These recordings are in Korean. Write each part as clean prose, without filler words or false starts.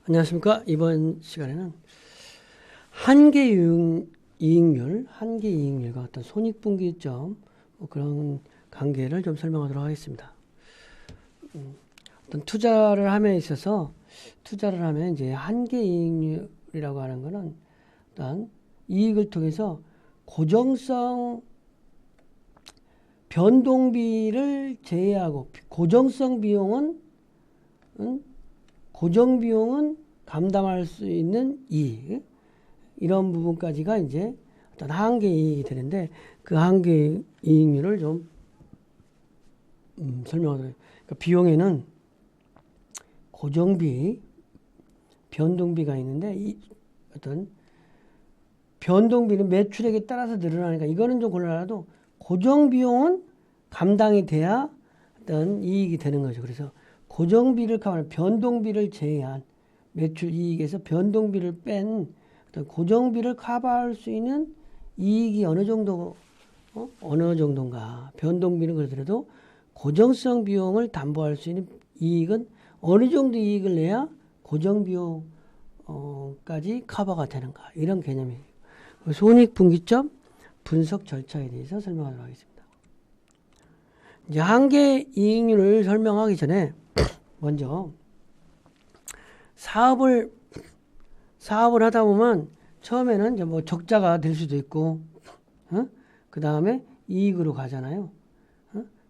안녕하십니까. 이번 시간에는 한계이익률과 어떤 손익분기점 그런 관계를 좀 설명하도록 하겠습니다. 어떤 투자를 함에 있어서 투자를 하면 이제 한계이익률이라고 하는 것은 어떤 이익을 통해서 고정성 변동비를 제외하고 고정성 비용은 고정 비용은 감당할 수 있는 이익, 이런 부분까지가 이제 어떤 한계 이익이 되는데, 그 한계 이익률을 좀 설명하도록. 그러니까 비용에는 고정비, 변동비가 있는데, 이 어떤 변동비는 매출액에 따라서 늘어나니까 이거는 좀 곤란하도 고정 비용은 감당이 돼야 어떤 이익이 되는 거죠. 그래서 고정비를 커버하는 변동비를 제외한 매출 이익에서 변동비를 뺀 어떤 고정비를 커버할 수 있는 이익이 어느 정도인가. 변동비는 그러더라도 고정성 비용을 담보할 수 있는 이익은 어느 정도 이익을 내야 고정 비용까지 커버가 되는가. 이런 개념이에요. 손익분기점 분석 절차에 대해서 설명하도록 하겠습니다. 이제 한계 이익률을 설명하기 전에 먼저 사업을 하다 보면 처음에는 이제 뭐 적자가 될 수도 있고, 그 다음에 이익으로 가잖아요.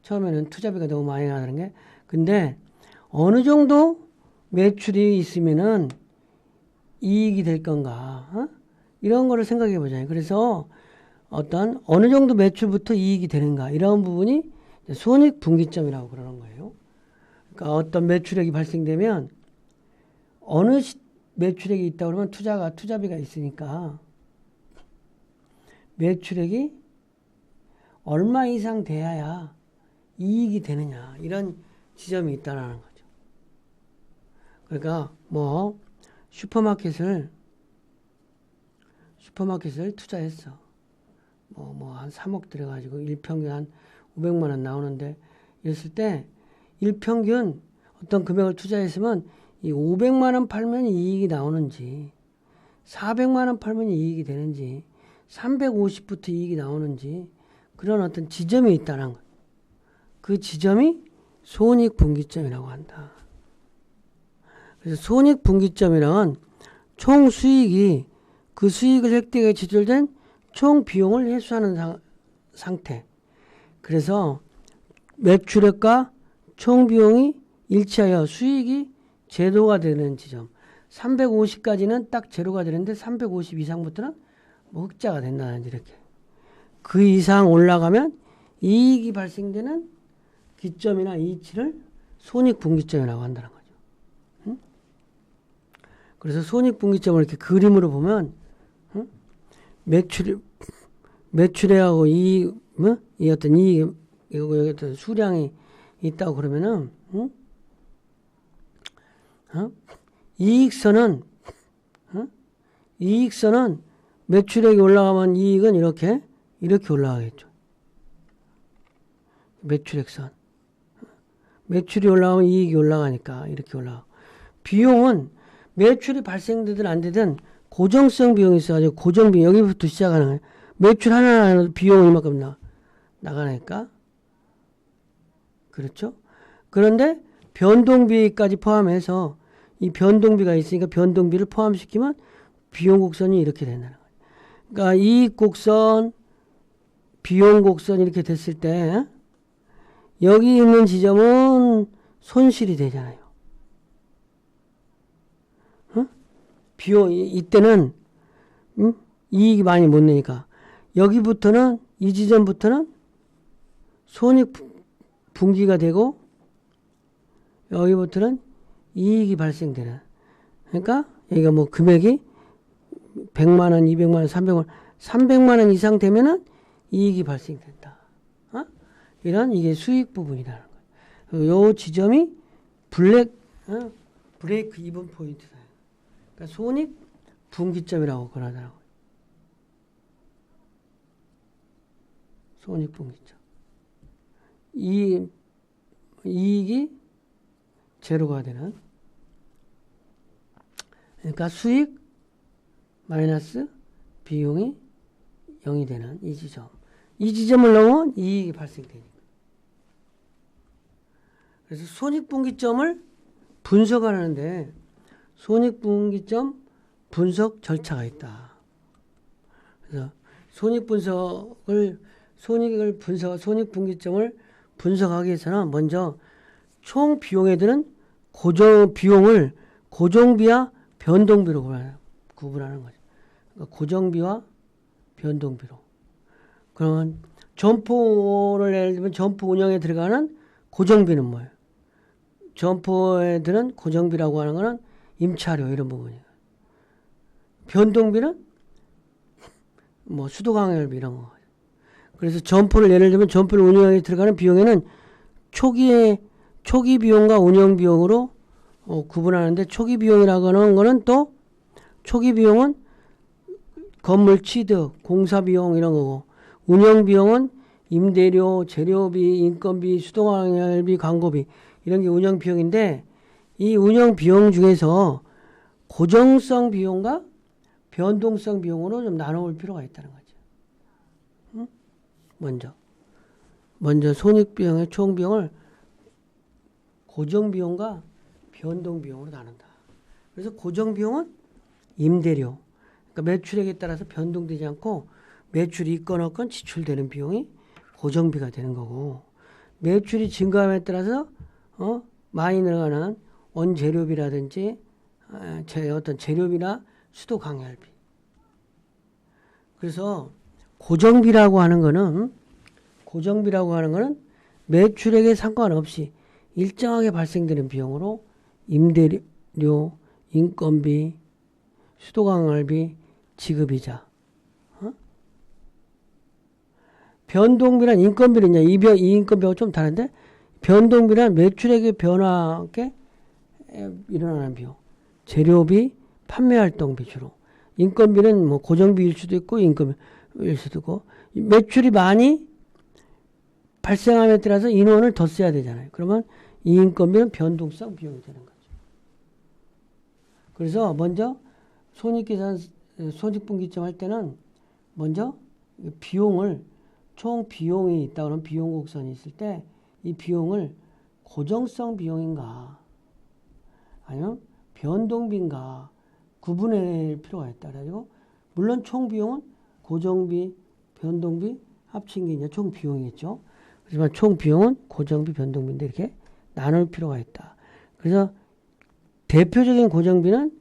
처음에는 투자비가 너무 많이 나가는 게. 근데 어느 정도 매출이 있으면은 이익이 될 건가, 이런 거를 생각해 보잖아요. 그래서 어느 정도 매출부터 이익이 되는가, 이런 부분이 손익분기점이라고 그러는 거예요. 그러니까 어떤 매출액이 발생되면 어느 매출액이 있다 그러면 투자비가 있으니까 매출액이 얼마 이상 돼야 이익이 되느냐, 이런 지점이 있다는 거죠. 그러니까 뭐 슈퍼마켓을 투자했어. 뭐 한 3억 들여가지고 일평균 한 500만 원 나오는데, 이랬을 때 일평균 어떤 금액을 투자했으면 이 500만 원 팔면 이익이 나오는지, 400만 원 팔면 이익이 되는지, 350부터 이익이 나오는지, 그런 어떤 지점이 있다는 것. 그 지점이 손익분기점이라고 한다. 그래서 손익분기점이란 총 수익이 그 수익을 획득에 지출된 총 비용을 회수하는 상태. 그래서 매출액과 총 비용이 일치하여 수익이 제로가 되는 지점. 350까지는 딱 제로가 되는데 350 이상부터는 뭐 흑자가 된다든지, 이렇게. 그 이상 올라가면 이익이 발생되는 기점이나 이치를 손익분기점이라고 한다는 거죠. 그래서 손익분기점을 이렇게 그림으로 보면, 매출액하고 이 어떤 이익, 여기 어떤 수량이 있다고 그러면은, 이익선은 매출액이 올라가면 이익은 이렇게 올라가겠죠. 매출액선. 매출이 올라가면 이익이 올라가니까 이렇게 올라가고. 비용은 매출이 발생되든 안 되든 고정성 비용이 있어가지고 고정비용, 여기부터 시작하는 거예요. 매출 하나 비용이 이만큼 나가니까. 그렇죠? 그런데 변동비까지 포함해서 이 변동비가 있으니까 변동비를 포함시키면 비용 곡선이 이렇게 된다는 거예요. 그러니까 이익 곡선, 비용 곡선 이렇게 됐을 때 여기 있는 지점은 손실이 되잖아요. 비용, 이때는 이익이 많이 못 내니까 여기부터는, 이 지점부터는 손익분기가 되고 여기부터는 이익이 발생되는. 그러니까 여기가 뭐 금액이 100만 원, 200만 원, 300만 원, 300만 원 이상 되면은 이익이 발생된다. 이런, 이게 수익 부분이라는 거예요. 요 지점이 브레이크 이븐 포인트다. 그러니까 손익분기점이라고 그러더라고요. 손익분기점. 이익이 제로가 되는. 그러니까 수익 마이너스 비용이 0이 되는 이 지점. 이 지점을 넘으면 이익이 발생되니까. 그래서 손익분기점을 분석하는데 손익분기점 분석 절차가 있다. 그래서 손익분기점을 분석하기 위해서는 먼저 총 비용에 드는 비용을 고정비와 변동비로 구분하는 거죠. 그러니까 고정비와 변동비로. 그러면 점포를 예를 들면 점포 운영에 들어가는 고정비는 뭐예요? 점포에 드는 고정비라고 하는 거는 임차료 이런 부분이에요. 변동비는 뭐 수도광열비 이런 거. 그래서 예를 들면 점포를 운영에 들어가는 비용에는 초기 비용과 운영 비용으로 구분하는데 초기 비용이라고 하는 거는 또 초기 비용은 건물 취득, 공사 비용 이런 거고 운영 비용은 임대료, 재료비, 인건비, 수도광열비, 광고비 이런 게 운영 비용인데 이 운영 비용 중에서 고정성 비용과 변동성 비용으로 좀 나눠볼 필요가 있다는 거죠. 응? 먼저 손익비용의 총 비용을 고정 비용과 변동 비용으로 나눈다. 그래서 고정 비용은 임대료. 그러니까 매출액에 따라서 변동되지 않고 매출이 있건 없건 지출되는 비용이 고정비가 되는 거고 매출이 증가함에 따라서 많이 늘어가는 원재료비라든지 어떤 재료비나 수도 광열비. 그래서 고정비라고 하는 거는 매출액에 상관없이 일정하게 발생되는 비용으로 임대료, 인건비, 수도 광열비, 지급이자. 변동비란 인건비는 이 인건비하고 좀 다른데 변동비란 매출액의 변화에 일어나는 비용. 재료비, 판매활동비 주로. 인건비는 뭐 고정비일 수도 있고 인건비일 수도 있고 매출이 많이 발생함에 따라서 인원을 더 써야 되잖아요. 그러면 이 인건비는 변동성 비용이 되는 거죠. 그래서 먼저 손익분기점 할 때는 먼저 비용을 총 비용이 있다 그러면 비용 곡선이 있을 때 이 비용을 고정성 비용인가 아니면 변동비인가 구분할 필요가 있다. 그래가지고 물론 총 비용은 고정비, 변동비 합친 게 이제 총 비용이겠죠. 하지만 총 비용은 고정비, 변동비인데 이렇게 나눌 필요가 있다. 그래서 대표적인 고정비는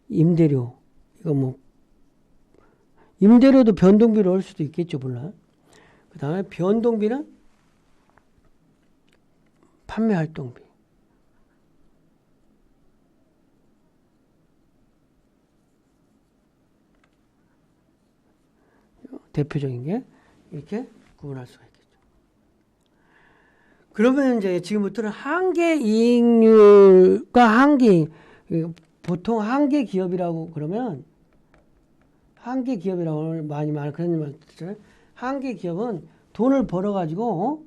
임대료. 이거 뭐 임대료도 변동비로 할 수도 있겠죠, 물론. 그 다음에 변동비는 판매활동비. 대표적인 게 이렇게 구분할 수가 있겠죠. 그러면 이제 지금부터는 한계 이익률과 보통 한계 기업이라고 그러면 한계 기업이라고 많이 말 그런 말 듣잖아요. 한계 기업은 돈을 벌어가지고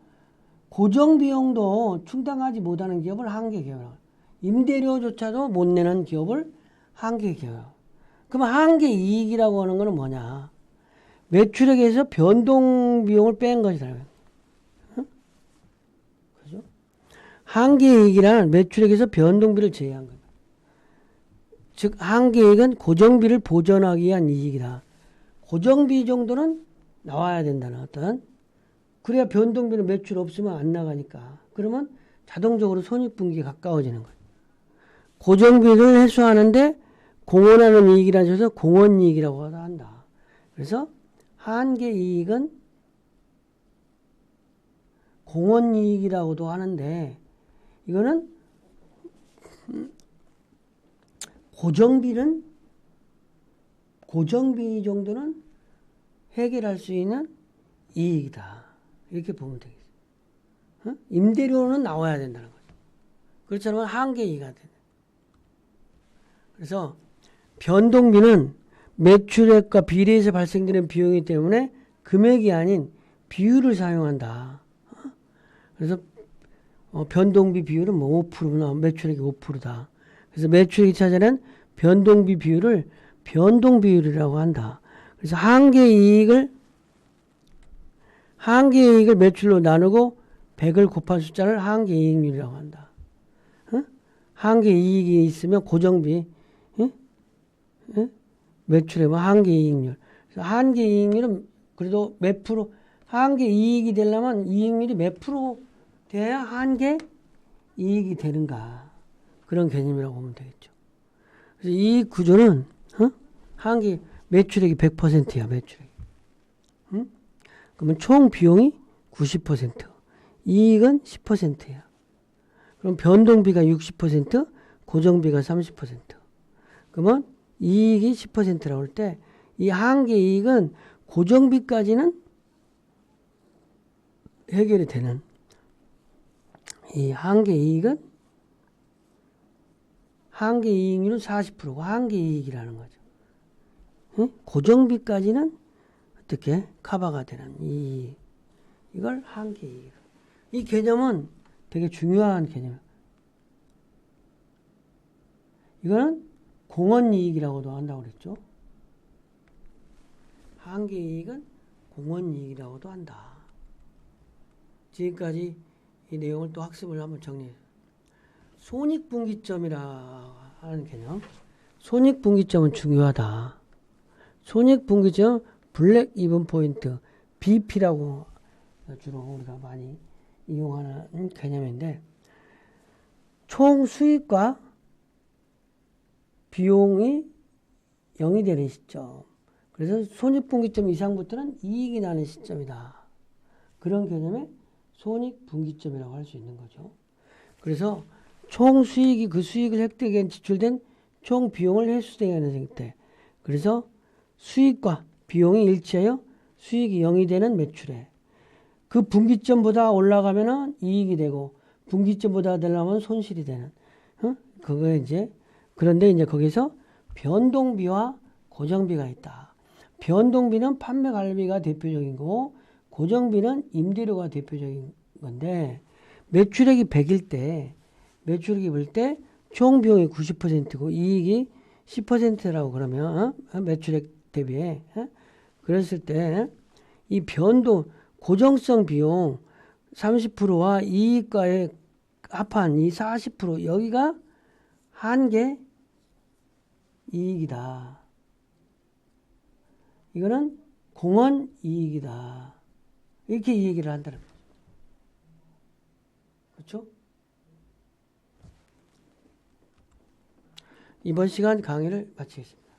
고정 비용도 충당하지 못하는 기업을 한계 기업이라고. 임대료조차도 못 내는 기업을 한계 기업. 그럼 한계 이익이라고 하는 거는 뭐냐? 매출액에서 변동 비용을 뺀 것이다. 응? 그죠? 한계 이익이란 매출액에서 변동비를 제외한 거다. 즉 한계 이익은 고정비를 보전하기 위한 이익이다. 고정비 정도는 나와야 된다는 어떤 그래야 변동비는 매출 없으면 안 나가니까. 그러면 자동적으로 손익분기에 가까워지는 거예요. 고정비를 해소하는데 공헌하는 이익이라는 것을 공헌이익이라고 한다. 그래서 한계 이익은 공헌이익이라고도 하는데 이거는 고정비 정도는 해결할 수 있는 이익이다. 이렇게 보면 되겠어요. 임대료는 나와야 된다는 거죠. 그렇지 않으면 한계 이익이 되는. 그래서 변동비는 매출액과 비례해서 발생되는 비용이기 때문에 금액이 아닌 비율을 사용한다. 그래서 변동비 비율은 뭐 5%나 매출액이 5%다. 그래서 매출액이 차지하는 변동비 비율을 변동비율이라고 한다. 그래서 한계이익을 매출로 나누고 100을 곱한 숫자를 한계이익률이라고 한다. 한계이익이 있으면 고정비, 매출에 뭐 한계이익률. 그래서 한계이익률은 그래도 몇 프로, 한계이익이 되려면 이익률이 몇 프로 돼야 한계이익이 되는가. 그런 개념이라고 보면 되겠죠. 그래서 이 구조는 한계 매출액이 100%야, 매출액. 그러면 총 비용이 90%, 이익은 10%야. 그럼 변동비가 60%, 고정비가 30%. 그러면 이익이 10%라고 할 때 이 한계이익은 고정비까지는 해결이 되는, 이 한계이익은 한계이익률은 40%고 한계이익이라는 거죠. 고정비까지는 어떻게 커버가 되는 이걸 한계이익. 이 개념은 되게 중요한 개념이에요. 이거는 공헌이익이라고도 한다고 그랬죠. 한계이익은 공헌이익이라고도 한다. 지금까지 이 내용을 또 학습을 한번 정리해요. 손익분기점이라 하는 개념. 손익분기점은 중요하다. 손익분기점 블랙 이븐 포인트 BP라고 주로 우리가 많이 이용하는 개념인데, 총 수익과 비용이 0이 되는 시점. 그래서 손익분기점 이상부터는 이익이 나는 시점이다. 그런 개념의 손익분기점이라고 할 수 있는 거죠. 그래서 총 수익이 그 수익을 획득하기 위해 지출된 총 비용을 회수되는 상태. 그래서 수익과 비용이 일치하여 수익이 0이 되는 매출액. 그 분기점보다 올라가면은 이익이 되고 분기점보다 되려면 손실이 되는. 그거 이제, 그런데 이제 거기서 변동비와 고정비가 있다. 변동비는 판매 관리비가 대표적인 거고 고정비는 임대료가 대표적인 건데, 매출액이 100일 때, 매출액이 볼 때 총 비용이 90%고 이익이 10%라고 그러면 매출액 대비해. 그랬을 때 이 변동 고정성 비용 30%와 이익과의 합한 이 40%, 여기가 한계 이익이다. 이거는 공헌 이익이다. 이렇게 이 얘기를 한다는 거죠. 그렇죠? 이번 시간 강의를 마치겠습니다.